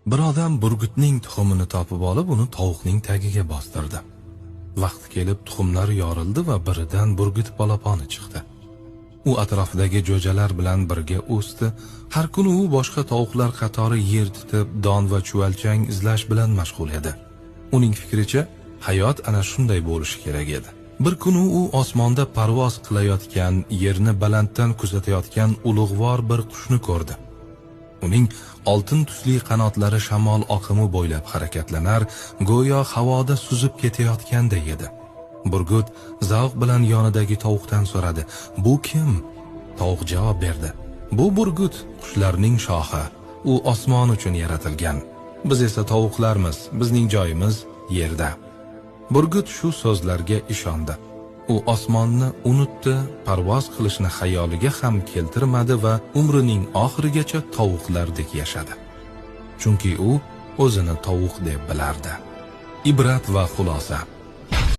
Bir odam burgutning tuxumini topib olib, uni tovuqning tagiga bostirdi. Vaqt kelib tuxumlar yorildi va biridan burgut polaponi chiqdi. U atrofidagi jo'jalar bilan birga o'sdi. Har kuni u boshqa tovuqlar qatori yer titib, don va chuvalchang izlash bilan mashg'ul edi. Uning fikricha, hayot ana shunday bo'lishi kerak edi. Bir kuni u osmonda parvoz qilayotgan, yerni balanddan kuzatayotgan ulug'vor bir qushni ko'rdi. Uning oltin tusli qanotlari shamol oqimi bo'ylab harakatlanar, go'yo havoda suzib ketayotganday edi. Burgut zavq bilan yonidagi tovuqdan so'radi: "Bu kim?" Tovuq javob berdi: "Bu burgut, qushlarning shohi. U osmon uchun yaratilgan. Biz esa tovuqlarmiz, bizning joyimiz yerda." Burgut shu so'zlarga ishondi. U osmonni unutdi, parvoz qilishni xayoliga ham keltirmadi va umrining oxirigacha tovuqlardek yashadi. Chunki u o'zini tovuq deb bilardi. Ibrat va xulosa.